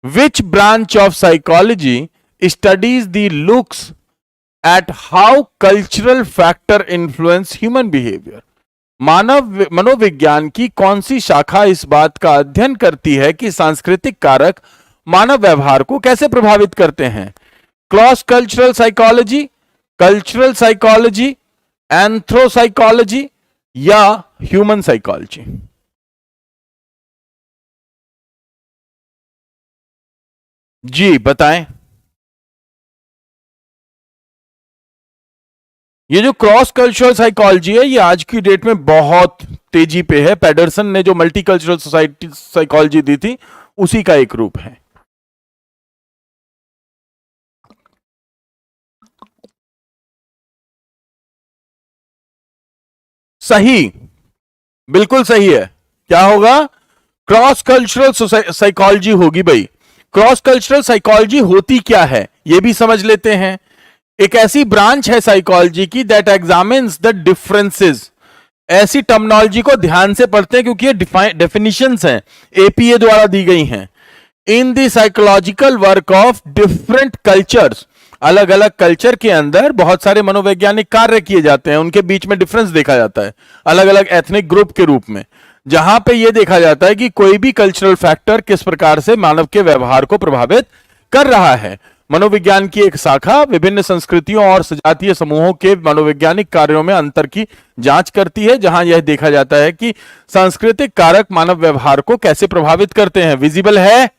Which branch of psychology studies the looks at how cultural factor influence human behaviour. मानव मनोविज्ञान की कौन सी शाखा इस बात का अध्ययन करती है कि सांस्कृतिक कारक मानव व्यवहार को कैसे प्रभावित करते हैं? क्रॉस कल्चरल साइकोलॉजी, एंथ्रोसाइकोलॉजी या ह्यूमन साइकोलॉजी? जी बताएं। ये जो क्रॉस कल्चरल साइकोलॉजी है ये आज की डेट में बहुत तेजी पे है। पेडरसन ने जो मल्टी कल्चरल सोसाइटी साइकोलॉजी दी थी उसी का एक रूप है। सही, बिल्कुल सही है। क्या होगा? क्रॉस कल्चरल साइकोलॉजी होगी भाई। क्रॉस कल्चरल साइकोलॉजी होती क्या है यह भी समझ लेते हैं। एक ऐसी ब्रांच है साइकोलॉजी की दैट एग्जामिन्स द डिफरेंसेस। ऐसी टर्मिनोलॉजी को ध्यान से पढ़ते हैं क्योंकि ये डेफिनेशंस हैं, एपीए द्वारा दी गई हैं। In the psychological work of different cultures, अलग अलग कल्चर के अंदर बहुत सारे मनोवैज्ञानिक कार्य किए जाते हैं, उनके बीच में डिफरेंस देखा जाता है अलग अलग एथनिक ग्रुप के रूप में, जहां पे यह देखा जाता है कि कोई भी कल्चरल फैक्टर किस प्रकार से मानव के व्यवहार को प्रभावित कर रहा है। मनोविज्ञान की एक शाखा विभिन्न संस्कृतियों और सजातीय समूहों के मनोवैज्ञानिक कार्यों में अंतर की जांच करती है, जहां यह देखा जाता है कि सांस्कृतिक कारक मानव व्यवहार को कैसे प्रभावित करते हैं। विजिबल है?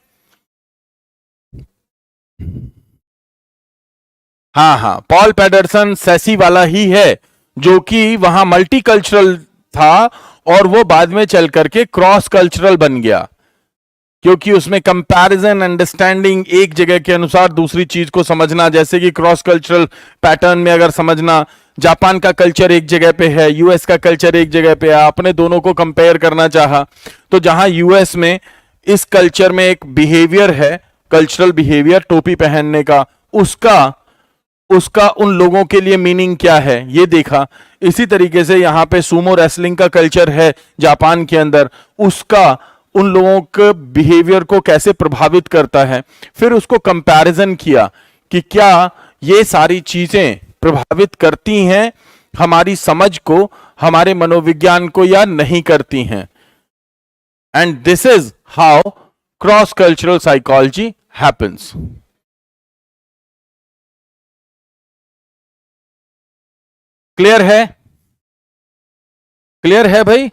हाँ हाँ, पॉल पेडरसन सेसी वाला ही है जो कि वहां मल्टीकल्चरल था और वो बाद में चल करके क्रॉस कल्चरल बन गया, क्योंकि उसमें कंपैरिजन, अंडरस्टैंडिंग, एक जगह के अनुसार दूसरी चीज को समझना, जैसे कि क्रॉस कल्चरल पैटर्न में अगर समझना, जापान का कल्चर एक जगह पे है, यूएस का कल्चर एक जगह पे है, आपने दोनों को कंपेयर करना चाहा तो जहां यूएस में इस कल्चर में एक बिहेवियर है, कल्चरल बिहेवियर टोपी पहनने का, उसका उसका उन लोगों के लिए मीनिंग क्या है ये देखा। इसी तरीके से यहां पे सूमो रेसलिंग का कल्चर है जापान के अंदर, उसका उन लोगों के बिहेवियर को कैसे प्रभावित करता है, फिर उसको कंपैरिजन किया कि क्या ये सारी चीजें प्रभावित करती हैं हमारी समझ को, हमारे मनोविज्ञान को, या नहीं करती हैं। And this is how cross cultural psychology happens. Clear है? क्लियर है भाई?